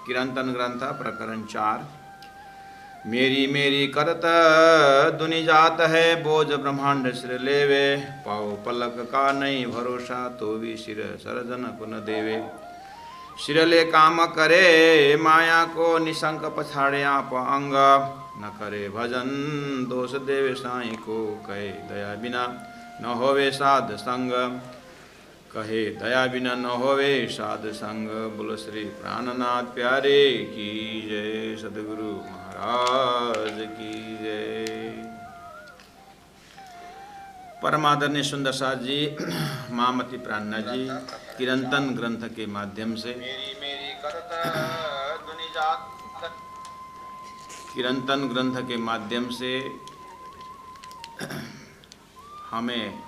किरंतन ग्रंथ प्रकरण 4। मेरी मेरी करत दुनि जात है, बोझ ब्रह्मांड सिर लेवे। पाओ पलक का नहीं भरोसा, तो भी सिर सरजन पुन देवे। सिर ले काम करे माया को, निशंक पछाड़े आप अंग। न करे भजन दोष देवे साई को, कहे दया बिना न होवे साध संग। कहे दया बिना न होवे साध संग। बोलो श्री प्राणनाथ प्यारे की जय, सदगुरु महाराज की जय। परमादरणीय सुंदर साथ जी, महामती प्राणनाथ जी किरंतन ग्रंथ के माध्यम से किरंतन ग्रंथ के माध्यम से हमें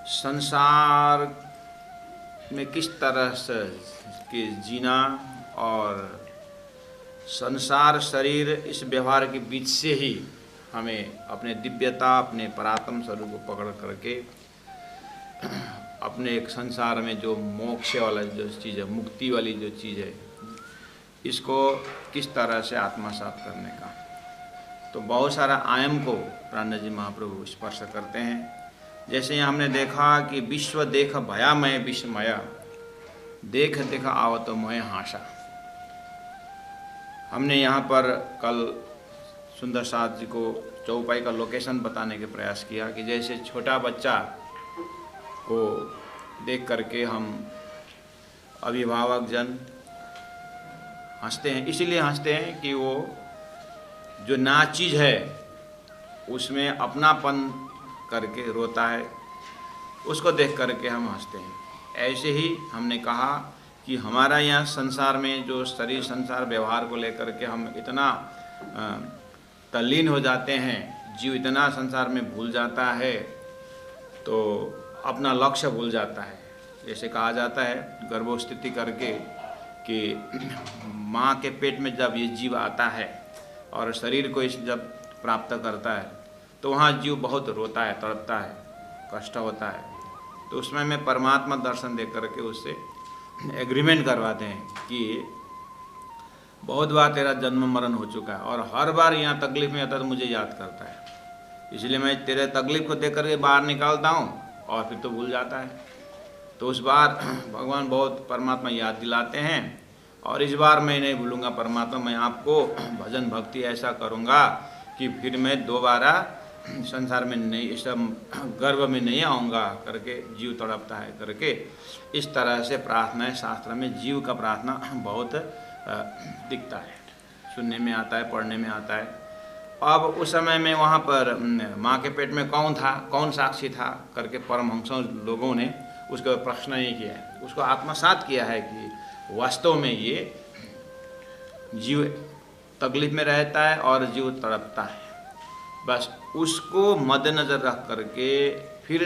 संसार में किस तरह से के जीना और संसार शरीर इस व्यवहार के बीच से ही हमें अपने दिव्यता, अपने परात्म स्वरूप को पकड़ करके अपने एक संसार में जो मोक्ष वाला जो चीज़ है, मुक्ति वाली जो चीज़ है, इसको किस तरह से आत्मसात करने का। तो बहुत सारा आयाम को प्राणनाथ जी महाप्रभु स्पर्श करते हैं। जैसे हमने देखा कि विश्व देख भयामय विस्मया, देख देखा आवत मोह हाशा। हमने यहाँ पर कल सुंदर साथ जी को चौपाई का लोकेशन बताने के प्रयास किया कि जैसे छोटा बच्चा को देख करके हम अभिभावक जन हंसते हैं। इसीलिए हंसते हैं कि वो जो ना चीज़ है उसमें अपनापन करके रोता है, उसको देख करके हम हंसते हैं। ऐसे ही हमने कहा कि हमारा यहाँ संसार में जो शरीर संसार व्यवहार को लेकर के हम इतना तल्लीन हो जाते हैं, जीव इतना संसार में भूल जाता है, तो अपना लक्ष्य भूल जाता है। जैसे कहा जाता है गर्भस्थिति करके कि माँ के पेट में जब ये जीव आता है और शरीर को इस जब प्राप्त करता है तो वहाँ जीव बहुत रोता है, तड़पता है, कष्ट होता है। तो उसमें मैं परमात्मा दर्शन दे करके उससे एग्रीमेंट करवाते हैं कि बहुत बार तेरा जन्म मरण हो चुका है और हर बार यहाँ तकलीफ में आता तो मुझे याद करता है, इसलिए मैं तेरे तकलीफ को देख करके बाहर निकालता हूँ और फिर तो भूल जाता है। तो उस बार भगवान बहुत परमात्मा याद दिलाते हैं और इस बार मैं नहीं भूलूंगा परमात्मा, मैं आपको भजन भक्ति ऐसा करूँगा कि फिर मैं दोबारा संसार में नहीं, इस गर्भ में नहीं आऊँगा करके जीव तड़पता है करके। इस तरह से प्रार्थना है, शास्त्र में जीव का प्रार्थना बहुत दिखता है, सुनने में आता है, पढ़ने में आता है। अब उस समय में वहाँ पर माँ के पेट में कौन था, कौन साक्षी था करके परमहंसों लोगों ने उसका प्रश्न नहीं किया है, उसको आत्मसात किया है कि वास्तव में ये जीव तकलीफ में रहता है और जीव तड़पता है। बस उसको मद्देनज़र रख करके फिर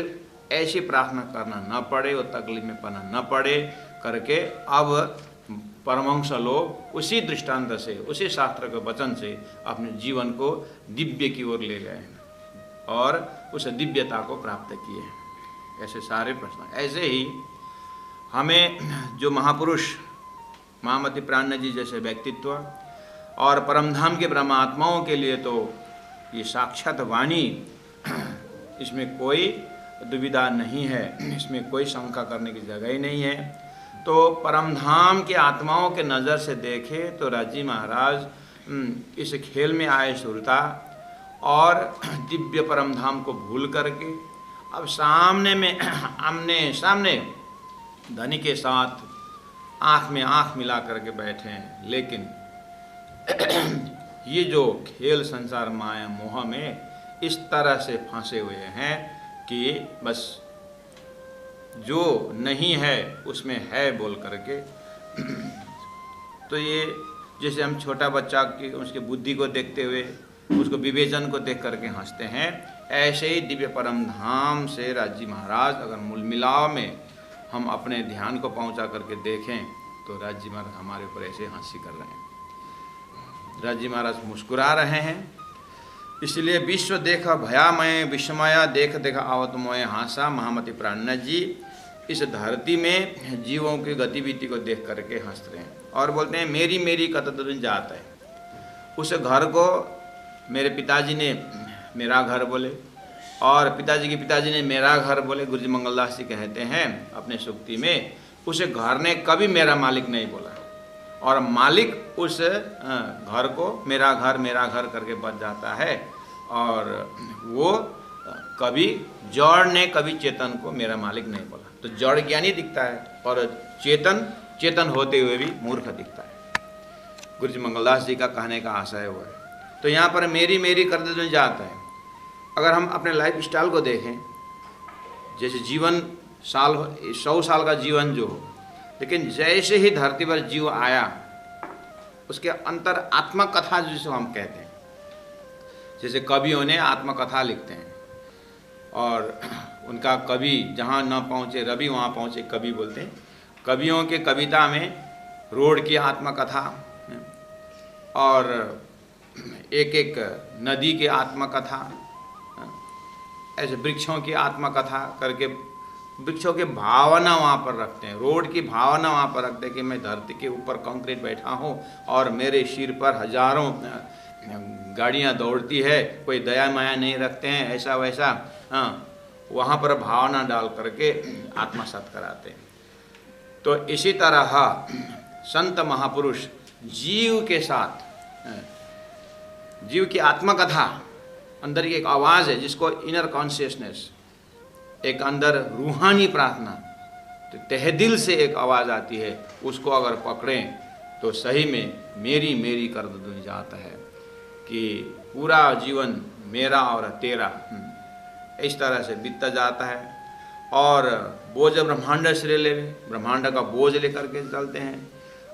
ऐसी प्रार्थना करना न पड़े और तकलीफ में पड़ना न पड़े करके अब परमहंस लोग उसी दृष्टांत से, उसी शास्त्र के वचन से अपने जीवन को दिव्य की ओर ले गए और उस दिव्यता को प्राप्त किए। ऐसे सारे प्रश्न। ऐसे ही हमें जो महापुरुष महामती प्राणनाथ जी जैसे व्यक्तित्व और परमधाम के ब्रह्मात्माओं के लिए तो ये साक्षात वाणी, इसमें कोई दुविधा नहीं है, इसमें कोई शंका करने की जगह ही नहीं है। तो परमधाम के आत्माओं के नज़र से देखे तो राजी महाराज इस खेल में आए सुरता और दिव्य परमधाम को भूल करके अब सामने में आमने सामने धनी के साथ आँख में आँख मिला करके बैठे हैं, लेकिन ये जो खेल संसार माया मोह में इस तरह से फंसे हुए हैं कि बस जो नहीं है उसमें है बोल करके। तो ये जैसे हम छोटा बच्चा की उसकी बुद्धि को देखते हुए उसको विवेचन को देख करके हंसते हैं, ऐसे ही दिव्य परम धाम से राजी महाराज अगर मूल मिलाव में हम अपने ध्यान को पहुंचा करके देखें तो राजी महाराज हमारे ऊपर ऐसे हंसी कर रहे हैं, राजी महाराज मुस्कुरा रहे हैं। इसलिए विश्व देखा भयामय विस्मया, देख देखा आवत मोय हासा। महामती प्राणनाथ जी इस धरती में जीवों की गतिविधि को देख करके हंस रहे हैं और बोलते हैं मेरी मेरी कतदुन जात है। उस घर को मेरे पिताजी ने मेरा घर बोले और पिताजी के पिताजी ने मेरा घर बोले। गुरुजी मंगलदास जी कहते हैं अपने सूक्ति में, उस घर ने कभी मेरा मालिक नहीं बोला और मालिक उस घर को मेरा घर करके बच जाता है। और वो कभी जड़ ने कभी चेतन को मेरा मालिक नहीं बोला। तो जड़ ज्ञानी दिखता है और चेतन होते हुए भी मूर्ख दिखता है। गुरुजी मंगलदास जी का कहने का आशय हुआ है। तो यहाँ पर मेरी मेरी करते जो जाता है। अगर हम अपने लाइफ स्टाइल को देखें, जैसे जीवन 100 साल का जीवन जो हो, लेकिन जैसे ही धरती पर जीव आया उसके अंतर आत्मकथा जिसे हम कहते हैं, जैसे कवियों ने आत्मकथा लिखते हैं और उनका कवि जहाँ न पहुँचे रवि वहाँ पहुँचे कवि बोलते हैं। कवियों के कविता में रोड की आत्मकथा और एक एक नदी की आत्मकथा, ऐसे वृक्षों की आत्मकथा करके वृक्षों की भावना वहाँ पर रखते हैं, रोड की भावना वहाँ पर रखते हैं कि मैं धरती के ऊपर कंक्रीट बैठा हूँ और मेरे सिर पर हजारों गाड़ियाँ दौड़ती है, कोई दया माया नहीं रखते हैं, ऐसा वैसा। हाँ, वहाँ पर भावना डाल करके आत्मसात कराते हैं। तो इसी तरह संत महापुरुष जीव के साथ, जीव की आत्मकथा, अंदर की एक आवाज़ है जिसको इनर कॉन्शियसनेस, एक अंदर रूहानी प्रार्थना, तो तहे दिल से एक आवाज़ आती है, उसको अगर पकड़ें तो सही में मेरी मेरी कर दूँ जाता है कि पूरा जीवन मेरा और तेरा इस तरह से बीतता जाता है। और बोझ ब्रह्मांड से ले, ब्रह्मांड का बोझ लेकर के चलते हैं।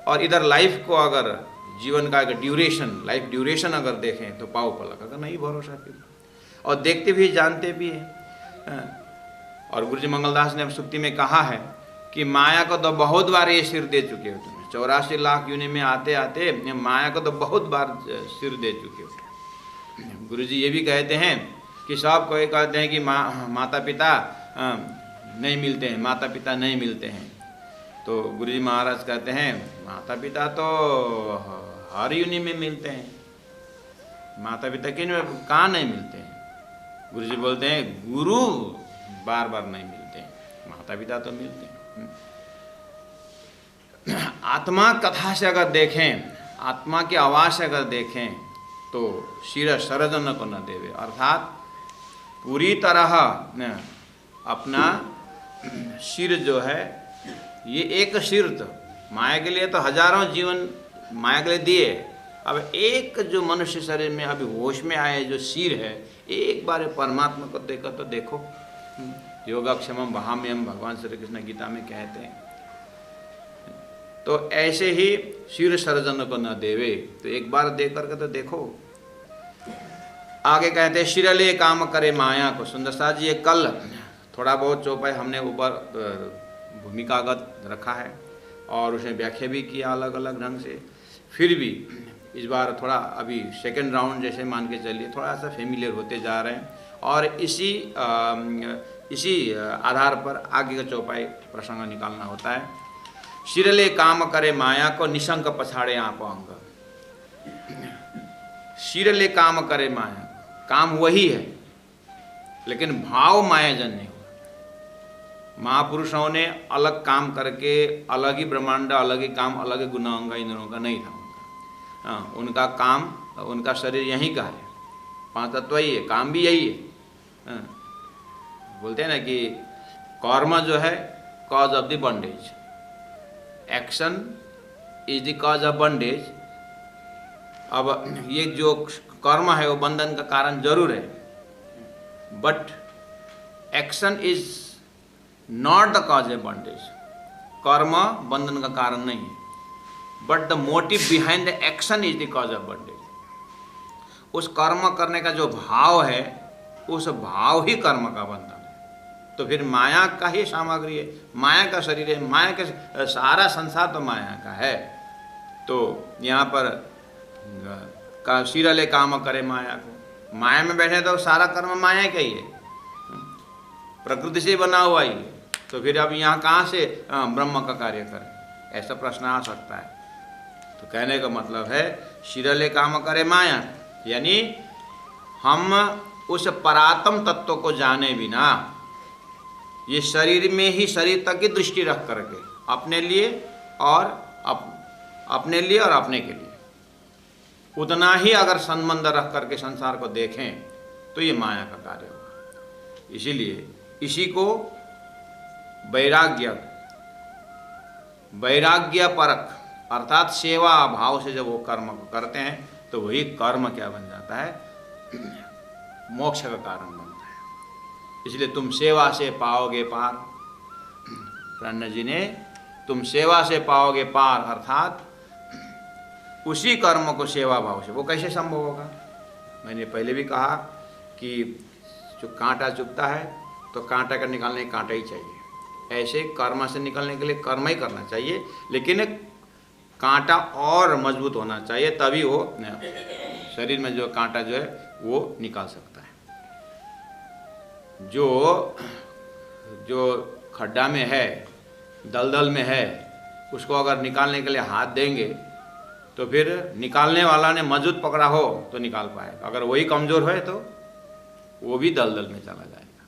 और इधर लाइफ को अगर जीवन का एक ड्यूरेशन, लाइफ ड्यूरेशन अगर देखें तो पाव पलक अगर नहीं भरोसा फिर, और देखते भी जानते भी हैं। और गुरुजी मंगलदास ने सुक्ति में कहा है कि माया को तो बहुत बार ये सिर दे चुके हो तुम, 84 लाख यूनि में आते आते माया को तो बहुत बार सिर दे चुके हो। गुरुजी ये भी कहते हैं कि सब कोई कहते हैं कि माता पिता नहीं मिलते हैं, माता पिता नहीं मिलते हैं। तो गुरुजी महाराज कहते हैं माता पिता तो हर यूनि में मिलते हैं, माता पिता किन कहाँ नहीं मिलते हैं। गुरुजी बोलते हैं गुरु बार बार नहीं मिलते हैं, माता पिता तो मिलते हैं। आत्मा कथा से अगर देखें, आत्मा की आवाज़ से अगर देखें तो शिर सरजन को न देवे, अर्थात पूरी तरह अपना सिर जो है, ये एक सिर तो माया के लिए तो हजारों जीवन माया के लिए दिए, अब एक जो मनुष्य शरीर में अभी होश में आए जो सिर है, एक बार परमात्मा को देखो तो देखो। योगाक्षमम वहाम्यम भगवान श्री कृष्ण गीता में कहते हैं। तो ऐसे ही सिर सर्जन को न देवे, तो एक बार देख करके तो देखो। आगे कहते हैं शिरले काम करे माया को। सुंदरदास जी कल थोड़ा बहुत चौपाई हमने ऊपर भूमिकागत रखा है और उसने व्याख्या भी किया अलग अलग ढंग से। फिर भी इस बार थोड़ा अभी सेकंड राउंड जैसे मान के चलिए थोड़ा सा फेमिलियर होते जा रहे हैं और इसी आधार पर आगे का चौपाई प्रसंग निकालना होता है। शिरले काम करे माया को निशंक पछाड़े आप अंग। शिरले काम करे माया, काम वही है लेकिन भाव मायाजन्य हुआ। महापुरुषों ने अलग काम करके अलग ही ब्रह्मांड, अलग ही काम, अलग ही गुणांग इंद्रों का नहीं था उनका। हाँ, उनका काम, उनका शरीर यहीं का है, 5 तत्व ही है, काम भी यही है। हाँ, बोलते हैं ना कि कर्म जो है cause of the bondage, action is the cause of bondage. अब ये जो कर्म है वो बंधन का कारण जरूर है, but action is not the cause of bondage. कर्म बंधन का कारण नहीं है, but the motive behind the action is the cause of bondage. उस कर्म करने का जो भाव है, उस भाव ही कर्म का बंधन है। तो फिर माया का ही सामग्री है, माया का शरीर है, माया का सारा संसार तो माया का है। तो यहाँ पर का शिरले काम करे माया को, माया में बैठे तो सारा कर्म माया का ही है, प्रकृति से बना हुआ ही है। तो फिर अब यहाँ कहाँ से ब्रह्म का कार्य करें, ऐसा प्रश्न आ सकता है। तो कहने का मतलब है शिरले काम करे माया, यानी हम उस परात्म तत्व को जाने बिना ये शरीर में ही शरीर तक की दृष्टि रख करके अपने लिए और अपने लिए और अपने के लिए उतना ही अगर संबंध रख करके संसार को देखें तो ये माया का कार्य होगा। इसीलिए इसी को वैराग्य परक अर्थात सेवा भाव से जब वो कर्म को करते हैं तो वही कर्म क्या बन जाता है, मोक्ष का कारण बनता है। इसलिए तुम सेवा से पाओगे पार, प्रणय जी ने तुम सेवा से पाओगे पार अर्थात उसी कर्म को सेवा भाव से, वो कैसे संभव होगा? मैंने पहले भी कहा कि जो कांटा चुभता है तो कांटा का निकालने कांटा ही चाहिए, ऐसे कर्म से निकलने के लिए कर्म ही करना चाहिए, लेकिन कांटा और मजबूत होना चाहिए, तभी वो शरीर में जो कांटा जो है वो निकाल सकता है। जो खड्डा में है, दलदल में है, उसको अगर निकालने के लिए हाथ देंगे तो फिर निकालने वाला ने मजबूत पकड़ा हो तो निकाल पाएगा, अगर वही कमज़ोर है तो वो भी दलदल में चला जाएगा।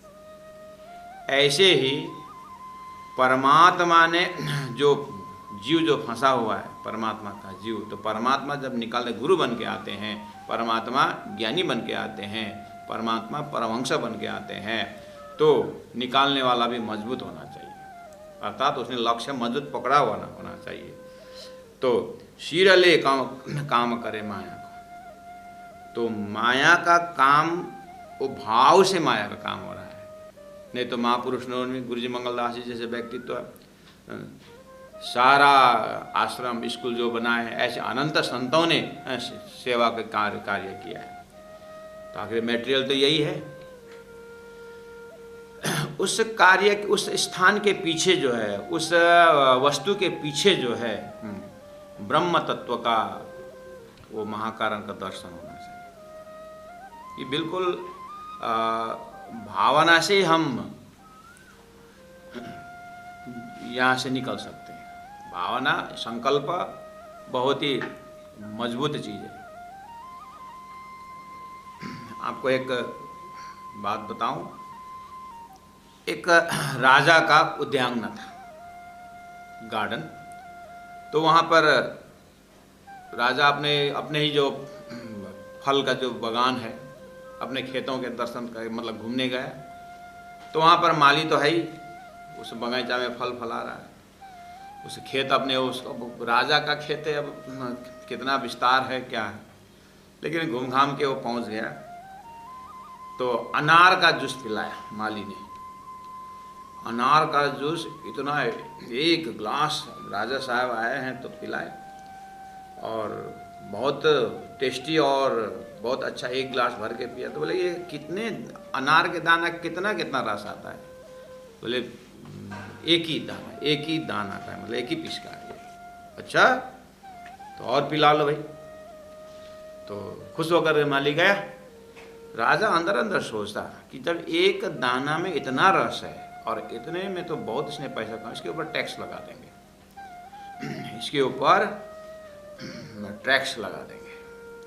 ऐसे ही परमात्मा ने जो जीव जो फंसा हुआ है, परमात्मा का जीव, तो परमात्मा जब निकालने गुरु बन के आते हैं, परमात्मा ज्ञानी बन के आते हैं, परमात्मा परमहंस बन के आते हैं, तो निकालने वाला भी मजबूत होना चाहिए, अर्थात उसने लक्ष्य मजबूत पकड़ा हुआ होना चाहिए। तो शीरले काम करे माया को, तो माया का काम वो भाव से माया का काम हो रहा है। नहीं तो महापुरुष ने गुरु जी मंगलदास जी जैसे व्यक्तित्व सारा आश्रम स्कूल जो बनाए हैं, ऐसे अनंत संतों ने सेवा का कार्य किया है। तो आखिर मटेरियल तो यही है। उस कार्य उस स्थान के पीछे जो है, उस वस्तु के पीछे जो है ब्रह्म तत्व का वो महाकारण का दर्शन होना चाहिए। ये बिल्कुल भावना से हम यहाँ से निकल सकते हैं। भावना संकल्प बहुत ही मजबूत चीज़ है। आपको एक बात बताऊं, एक राजा का उद्यान था, गार्डन। तो वहाँ पर राजा अपने ही जो फल का जो बागान है, अपने खेतों के दर्शन कर मतलब घूमने गया। तो वहाँ पर माली तो है ही, उस बगीचा में फल फला रहा है, उस खेत अपने उस राजा का खेत है, अब कितना विस्तार है क्या है, लेकिन घूम घाम के वो पहुँच गया। तो अनार का जूस पिलाया माली ने। अनार का जूस इतना, एक गिलास राजा साहब आए हैं तो पिलाए, और बहुत टेस्टी और बहुत अच्छा, एक गिलास भर के पिया। तो बोले ये कितने अनार के दाना कितना कितना रस आता है? बोले एक ही दाना आता है, मतलब एक ही पीस का है। अच्छा तो और पिला लो भाई। तो खुश होकर माली गया। राजा अंदर अंदर सोचता कि जब एक दाना में इतना रस है और इतने में तो बहुत इसने पैसा कमा, इसके ऊपर टैक्स लगा देंगे, इसके ऊपर टैक्स लगा देंगे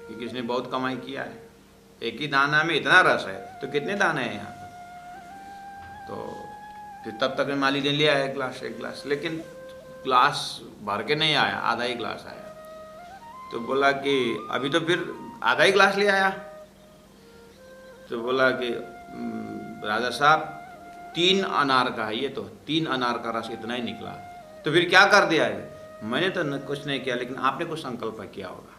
क्योंकि इसने बहुत कमाई किया है। एक ही दाना में इतना रस है तो कितने दाने हैं यहाँ पर? तो फिर तब तक माली ने लिया एक गिलास, लेकिन गिलास भर के नहीं आया, आधा ही गिलास आया। तो बोला कि अभी तो फिर आधा ही गिलास ले आया। तो बोला कि राजा साहब 3 अनार का है ये, तो 3 अनार का रस इतना ही निकला। तो फिर क्या कर दिया है? मैंने तो कुछ नहीं किया, लेकिन आपने कुछ संकल्प किया होगा।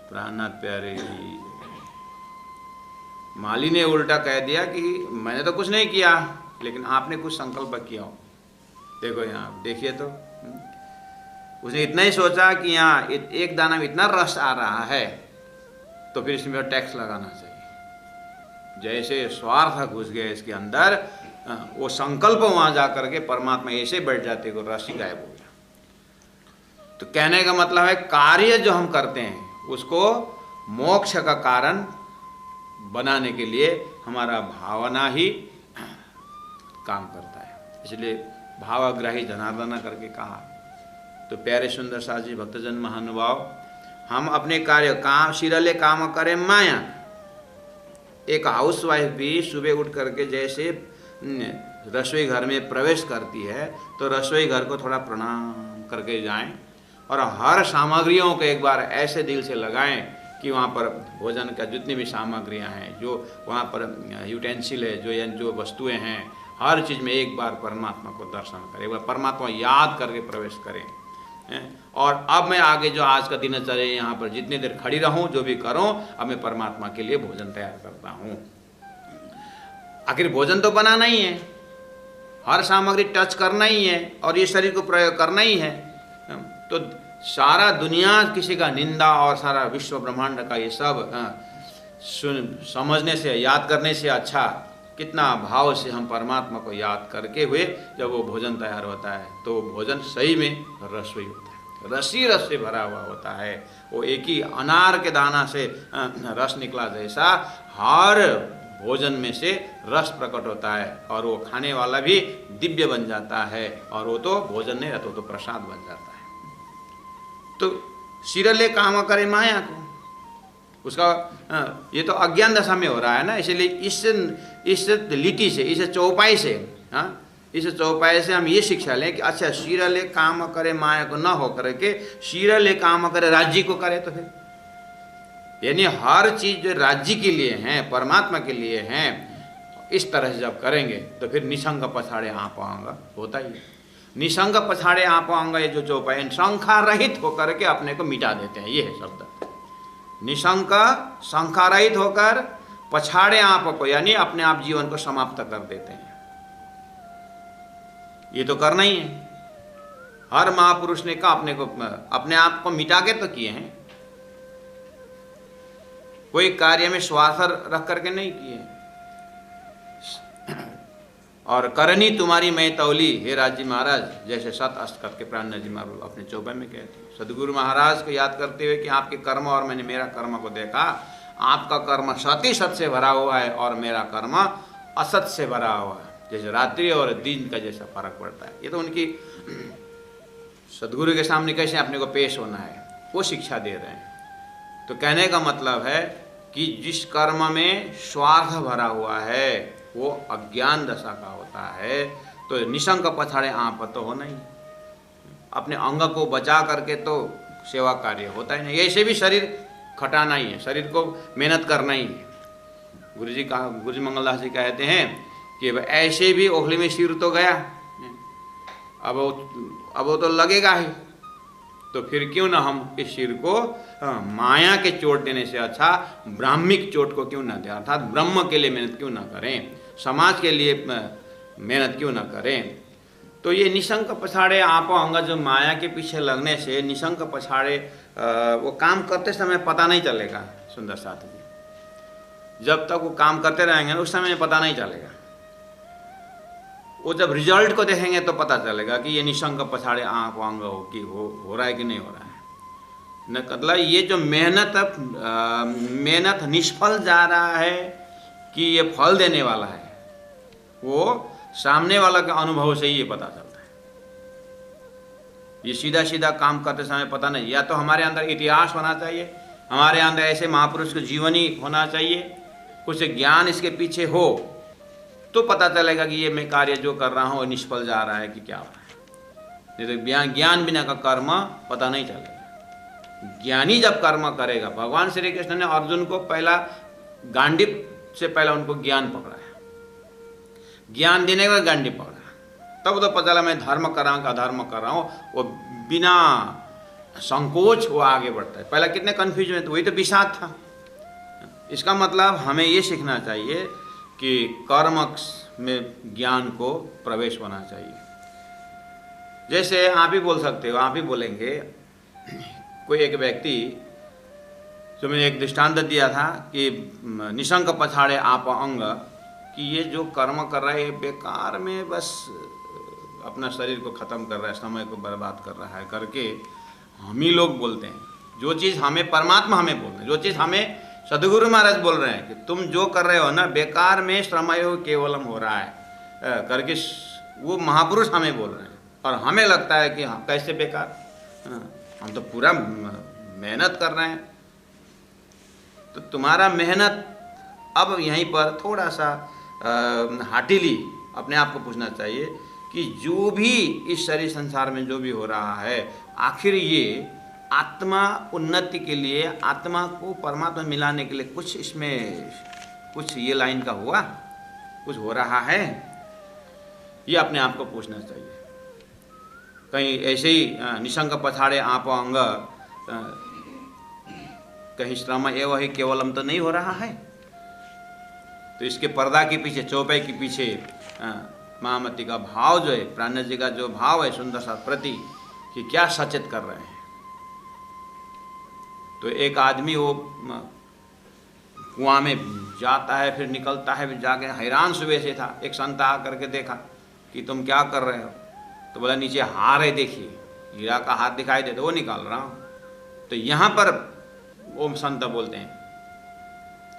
प्राणनाथ प्यारे जी, माली ने उल्टा कह दिया कि मैंने तो कुछ नहीं किया, लेकिन आपने कुछ संकल्प किया हो। देखो यहाँ देखिए, तो उसने इतना ही सोचा कि यहाँ एक दाना में इतना रस आ रहा है तो फिर इसमें टैक्स लगाना चाहिए। जैसे स्वार्थ घुस गया इसके अंदर, वो संकल्प वहां जाकर के परमात्मा ऐसे बैठ जाते को रस ही गायब हो गया। तो कहने का मतलब है कार्य जो हम करते हैं उसको मोक्ष का कारण बनाने के लिए हमारा भावना ही काम करता है। इसलिए भावाग्राही जनार्दन करके कहा। तो प्यारे सुंदर साथ जी भक्तजन महानुभाव, हम अपने कार्य काम सिरले काम करें माया। एक हाउसवाइफ भी सुबह उठ करके जैसे रसोई घर में प्रवेश करती है तो रसोई घर को थोड़ा प्रणाम करके जाएं और हर सामग्रियों को एक बार ऐसे दिल से लगाएं कि वहाँ पर भोजन का जितनी भी सामग्रियाँ हैं, जो वहाँ पर यूटेंसिल है, जो वस्तुएं हैं, हर चीज़ में एक बार परमात्मा को दर्शन करें, एक बार परमात्मा याद करके प्रवेश करें। और अब मैं आगे जो आज का दिनचर्या यहाँ पर जितनी देर खड़ी रहूँ, जो भी करूँ, अब मैं परमात्मा के लिए भोजन तैयार करता हूँ। आखिर भोजन तो बनाना ही है, हर सामग्री टच करना ही है और ये शरीर को प्रयोग करना ही है। तो सारा दुनिया किसी का निंदा और सारा विश्व ब्रह्मांड का ये सब समझने से, याद करने से अच्छा कितना भाव से हम परमात्मा को याद करके हुए जब वो भोजन तैयार होता है तो भोजन सही में रसोई होता है, रसी रस से भरा हुआ होता है। वो एक ही अनार के दाना से रस निकला जैसा हर भोजन में से रस प्रकट होता है और वो खाने वाला भी दिव्य बन जाता है और वो तो भोजन नहीं रहता, तो प्रसाद बन जाता है। तो सिरले काम करे माया को, उसका ये तो अज्ञान दशा में हो रहा है ना, इसलिए इस लिटी से, इस चौपाई से, इस चौपाई से हम ये शिक्षा लें कि अच्छा सिरले काम करे माया को न हो करके सिरले काम करे राज्य को करे। तो फिर यानी हर चीज जो राज्य के लिए हैं, परमात्मा के लिए हैं, इस तरह से जब करेंगे तो फिर निसंग पछाड़े आप आऊँगा होता ही। निसंग पछाड़े आप आऊँगा, ये जो चौपाई शंखा रहित होकर के अपने को मिटा देते हैं, ये है शब्द। निशंक शंका रहित होकर पछाड़े आप को, यानी अपने आप जीवन को समाप्त कर देते हैं। ये तो करना ही है। हर महापुरुष ने कहा अपने आप को मिटा के तो किए हैं, कोई कार्य में स्वार्थ रख करके नहीं किए। और करनी तुम्हारी मैं तौली, हे राजी महाराज, जैसे सत अस्त करके प्राण जी महाराज अपने चौपाई में कहते हैं। सदगुरु महाराज को याद करते हुए कि आपके कर्म और मैंने मेरा कर्म को देखा, आपका कर्म सती सत से भरा हुआ है और मेरा कर्म असत से भरा हुआ है, जैसे रात्रि और दिन का जैसा फर्क पड़ता है। ये तो उनकी सदगुरु के सामने कैसे अपने को पेश होना है वो शिक्षा दे रहे हैं। तो कहने का मतलब है कि जिस कर्म में स्वार्थ भरा हुआ है वो अज्ञान दशा का होता है। तो निशंक पछाड़े आप तो होना ही, अपने अंग को बचा करके तो सेवा कार्य होता ही नहीं। ऐसे भी शरीर खटाना ही है, शरीर को मेहनत करना ही है। गुरुजी मंगलदास जी कहते हैं कि ऐसे भी ओखली में सिर तो गया, अब वो तो लगेगा ही, तो फिर क्यों ना हम इस सिर को माया के चोट देने से अच्छा ब्राह्मिक चोट को क्यों ना दें, अर्थात ब्रह्म के लिए मेहनत क्यों ना करें, समाज के लिए मेहनत क्यों ना करें। तो ये निशंक पछाड़े आप अंग, जो माया के पीछे लगने से निशंक पछाड़े, वो काम करते समय पता नहीं चलेगा। सुंदर साथ जी, जब तक वो काम करते रहेंगे उस समय पता नहीं चलेगा, वो जब रिजल्ट को देखेंगे तो पता चलेगा कि ये निशंक पछाड़े आप अंग हो रहा है कि नहीं हो रहा है। मतलब ये जो मेहनत निष्फल जा रहा है कि ये फल देने वाला है, वो सामने वाला के अनुभव से ही ये पता चलता है। ये सीधा सीधा काम करते समय पता नहीं, या तो हमारे अंदर इतिहास होना चाहिए, हमारे अंदर ऐसे महापुरुष का जीवनी होना चाहिए, कुछ ज्ञान इसके पीछे हो, तो पता चलेगा कि ये मैं कार्य जो कर रहा हूँ निष्फल जा रहा है कि क्या हो रहा है। नहीं तो ज्ञान बिना का कर्म पता नहीं चलेगा। ज्ञानी जब कर्म करेगा, भगवान श्री कृष्ण ने अर्जुन को पहला गांडीव से पहला उनको ज्ञान पकड़ाया, ज्ञान देने का गांडीव पकड़ा, तब तो पता चला मैं धर्म कर रहा हूँ कि अधर्म कर रहा हूँ। वो बिना संकोच वो आगे बढ़ता है। पहला कितने कन्फ्यूजन में, तो वही तो विषाद था। इसका मतलब हमें ये सीखना चाहिए कि कर्म में ज्ञान को प्रवेश होना चाहिए। जैसे आप ही बोल सकते हो, आप ही बोलेंगे, कोई एक व्यक्ति, जो मैंने एक दृष्टांत दिया था कि निशंक पछाड़े आप अंग, कि ये जो कर्म कर रहा है बेकार में बस अपना शरीर को ख़त्म कर रहा है, समय को बर्बाद कर रहा है करके हम ही लोग बोलते हैं। जो चीज़ हमें परमात्मा हमें बोल रहे हैं, जो चीज़ हमें सदगुरु महाराज बोल रहे हैं कि तुम जो कर रहे हो ना बेकार में श्रमयो केवलम हो रहा है करके वो महापुरुष हमें बोल रहे हैं और हमें लगता है कि हाँ कैसे बेकार, हम तो पूरा मेहनत कर रहे हैं। तो तुम्हारा मेहनत अब यहीं पर थोड़ा सा हार्टिली अपने आप को पूछना चाहिए कि जो भी इस शरीर संसार में जो भी हो रहा है, आखिर ये आत्मा उन्नति के लिए, आत्मा को परमात्मा मिलाने के लिए कुछ इसमें कुछ ये लाइन का हुआ, कुछ हो रहा है? ये अपने आप को पूछना चाहिए। कहीं ऐसे ही निशंक पछाड़े आप अंग, कहीं श्रम एव ही केवलम तो नहीं हो रहा है। तो इसके पर्दा के पीछे, चौपाई के पीछे महामती का भाव जो है, प्राण जी का जो भाव है सुंदर सा प्रति, कि क्या सचेत कर रहे हैं। तो एक आदमी वो कुआं में जाता है, फिर निकलता है, जाके हैरान सुबह से था। एक संत आ करके देखा कि तुम क्या कर रहे हो, तो बोला नीचे हार है, देखिए हीरा का हाथ दिखाई दे, तो वो निकाल रहा हूँ। तो यहाँ पर वो संत बोलते हैं,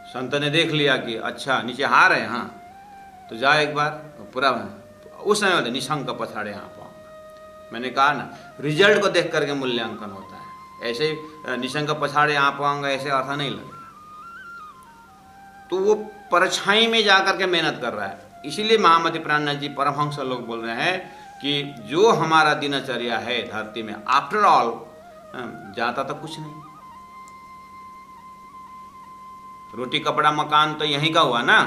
संत ने देख लिया कि अच्छा नीचे हार है, हाँ तो जा एक बार पूरा। उस समय बोलते निशंक पछाड़े यहाँ पाऊंगा। मैंने कहा ना, रिजल्ट को देख करके मूल्यांकन होता है। ऐसे निशंक पछाड़े यहाँ पाऊंगा ऐसे अर्थ नहीं लगेगा। तो वो परछाई में जाकर के मेहनत कर रहा है। इसीलिए महामती प्राणनाथ जी परमहंस लोग बोल रहे हैं कि जो हमारा दिनचर्या है धरती में, आफ्टर ऑल जाता तो कुछ नहीं। रोटी कपड़ा मकान तो यहीं का हुआ ना,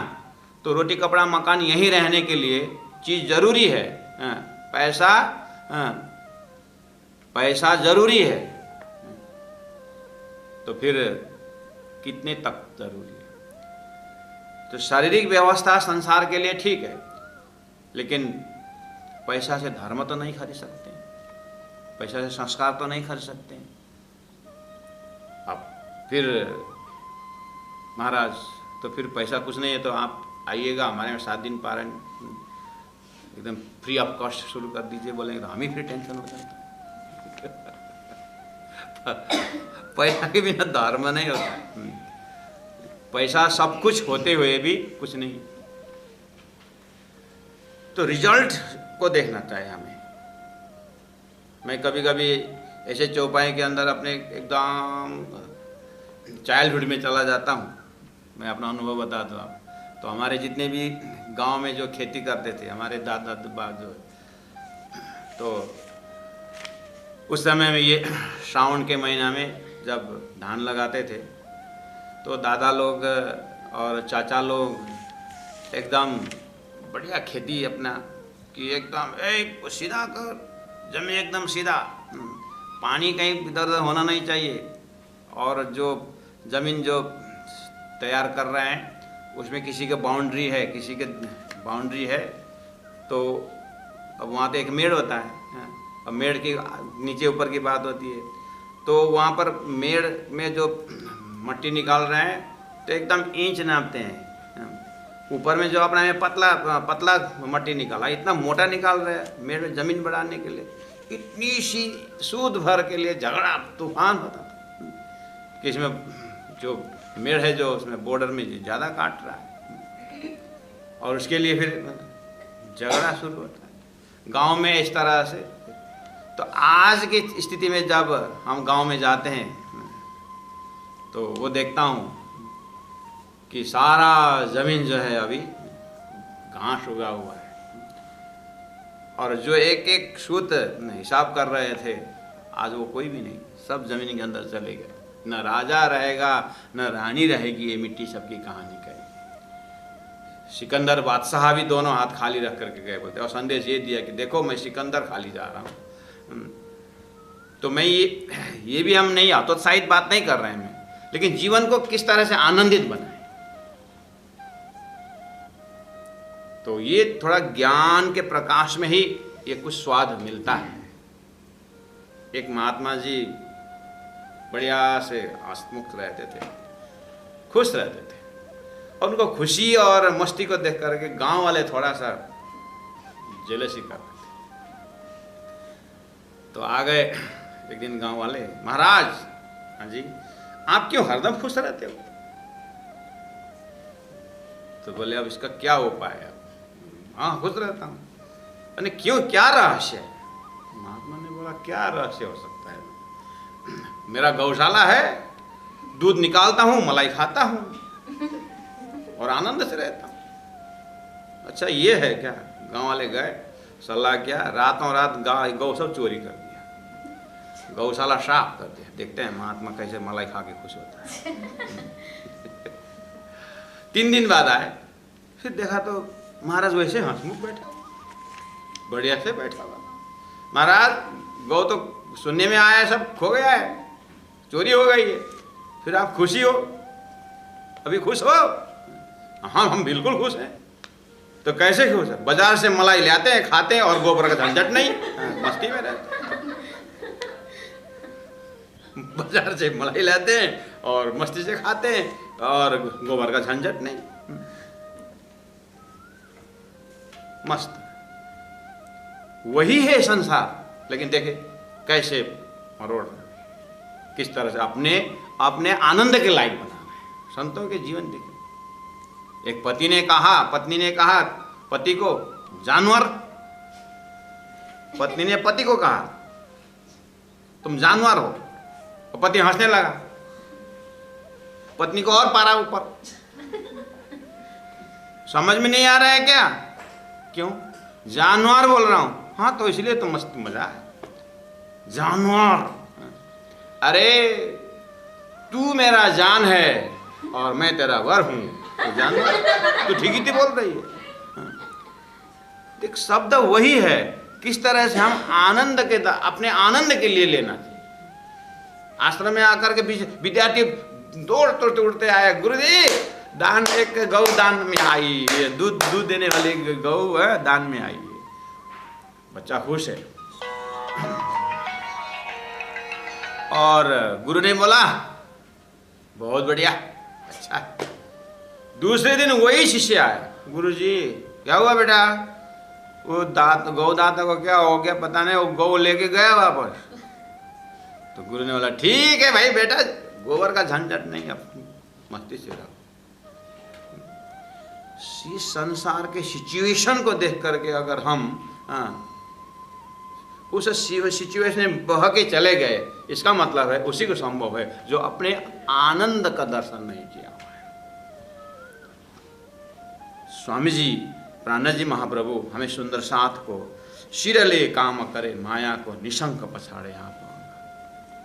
तो रोटी कपड़ा मकान यहीं रहने के लिए चीज जरूरी है, पैसा जरूरी है, तो फिर कितने तक जरूरी है। तो शारीरिक व्यवस्था संसार के लिए ठीक है, लेकिन पैसा से धर्म तो नहीं खरीद सकते, पैसा से संस्कार तो नहीं खरीद सकते। अब फिर महाराज तो फिर पैसा कुछ नहीं है तो आप आइएगा हमारे में 7 दिन पारण एकदम फ्री ऑफ कॉस्ट शुरू कर दीजिए। बोलेंगे तो हम ही फिर टेंशन हो जाता। पैसा के बिना धर्म नहीं होता। पैसा सब कुछ होते हुए भी कुछ नहीं। तो रिजल्ट को देखना चाहिए हमें। मैं कभी कभी ऐसे चौपाई के अंदर अपने एकदम चाइल्डहुड में चला जाता हूँ। मैं अपना अनुभव बताता हूँ। तो हमारे जितने भी गांव में जो खेती करते थे, हमारे दादा दादा जो, तो उस समय में ये श्रावण के महीना में जब धान लगाते थे, तो दादा लोग और चाचा लोग एकदम बढ़िया खेती अपना कि एकदम एक सीधा कर, जमीन एकदम सीधा, पानी कहीं इधर उधर होना नहीं चाहिए। और जो ज़मीन जो तैयार कर रहे हैं उसमें किसी के बाउंड्री है, किसी के बाउंड्री है, तो अब वहाँ तो एक मेड़ होता है, अब मेड़ की नीचे ऊपर की बात होती है। तो वहाँ पर मेड़ में जो मट्टी निकाल रहे हैं तो एकदम इंच नापते हैं। ऊपर में जो अपना में पतला पतला मट्टी निकाला, इतना मोटा निकाल रहे हैं मेड़ में ज़मीन बढ़ाने के लिए। इतनी सी सूद भर के लिए झगड़ा तूफान होता था कि इसमें जो मेड़ है जो उसमें बॉर्डर में ज़्यादा काट रहा है, और उसके लिए फिर झगड़ा शुरू होता है गांव में इस तरह से। तो आज की स्थिति में जब हम गांव में जाते हैं तो वो देखता हूँ कि सारा ज़मीन जो है अभी घास उगा हुआ है, और जो एक एक सूत हिसाब कर रहे थे आज वो कोई भी नहीं, सब ज़मीन के अंदर चले गए। न राजा रहेगा न रानी रहेगी, ये मिट्टी सबकी कहानी कही। सिकंदर बादशाह भी दोनों हाथ खाली रख करके गए बोलते, और संदेश ये दिया कि देखो मैं सिकंदर खाली जा रहा हूँ। तो मैं ये भी हम नहीं हतोत्साहित बात नहीं कर रहे हैं मैं, लेकिन जीवन को किस तरह से आनंदित बनाए। तो ये थोड़ा ज्ञान के प्रकाश में ही ये कुछ स्वाद मिलता है। एक महात्मा जी बढ़िया से हंसमुख रहते थे, खुश रहते थे, और उनको खुशी और मस्ती को देख करके गांव वाले थोड़ा सा जेलसी करते थे। तो आ गए एक दिन गांव वाले, महाराज हाँ जी आप क्यों हरदम खुश रहते हो? तो बोले अब इसका क्या उपाय है? हाँ खुश रहता हूँ। अरे क्यों, क्या रहस्य है? महात्मा ने बोला क्या रहस्य हो सकता है, मेरा गौशाला है, दूध निकालता हूँ, मलाई खाता हूँ और आनंद से रहता हूँ। अच्छा ये है क्या? गांव वाले गए, सलाह किया, रातों रात गौ सब चोरी कर दिया, गौशाला साफ कर दिया। देखते हैं महात्मा कैसे मलाई खा के खुश होता है। 3 दिन बाद आए, फिर देखा तो महाराज वैसे हंसमुख बैठा, बढ़िया से बैठा हुआ। महाराज गौ तो सुनने में आया है सब खो गया है, चोरी हो गई है, फिर आप खुशी हो, अभी खुश हो? हाँ हम बिल्कुल खुश हैं। तो कैसे खुश है? बाजार से मलाई लाते हैं, खाते हैं और गोबर का झंझट नहीं, मस्ती में रहते हैं। बाजार से मलाई लाते हैं और मस्ती से खाते हैं और गोबर का झंझट नहीं, मस्त। वही है संसार। लेकिन देखे कैसे मरोड़, किस तरह से अपने आनंद के लायक बनाना है। संतों के जीवन देखे, एक पति ने कहा, पत्नी ने कहा पति को जानवर, पत्नी ने पति को कहा तुम जानवर हो, और पति हंसने लगा, पत्नी को और पारा ऊपर। समझ में नहीं आ रहा है क्या? क्यों? जानवर बोल रहा हूं। हाँ तो इसलिए तो मस्त मजा है, जानवर। अरे तू मेरा जान है और मैं तेरा वर हूं, तो जानवर तू ठीक ही तो बोल रही है। एक शब्द वही है, किस तरह से हम आनंद के अपने आनंद के लिए लेना चाहिए। आश्रम में आकर के विद्यार्थी दौड़ते उड़ते आए, गुरुजी दान, एक गौ दान में आई, ये दूध देने वाली गौ है, दान में आई है। बच्चा खुश है और गुरु ने बोला बहुत बढ़िया, अच्छा। दूसरे दिन वही शिष्य आया, गुरुजी क्या हुआ बेटा? वो गौदाता को क्या हो गया पता नहीं, वो गौ लेके गया वापस। तो गुरु ने बोला ठीक है भाई बेटा, गोबर का झंझट नहीं, अपनी मस्ती से रहो। इस संसार के सिचुएशन को देख करके अगर हम उस सिचुएशन में बह के चले गए, इसका मतलब है उसी को संभव है जो अपने आनंद का दर्शन नहीं किया हुआ है। स्वामी जी, प्राणनाथ जी महाप्रभु हमें सुंदर साथ को शिरले काम करे, माया को निशंक पछाड़े। यहाँ पर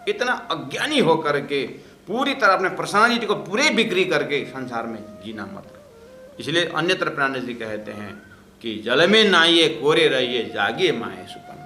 इतना अज्ञानी होकर के पूरी तरह अपने पर्सनालिटी को पूरे बिक्री करके संसार में जीना मत। इसलिए अन्यत्र प्राणनाथ जी कहते हैं कि जल में नहाइए कोरे रहिए, जागिए माए सुपन।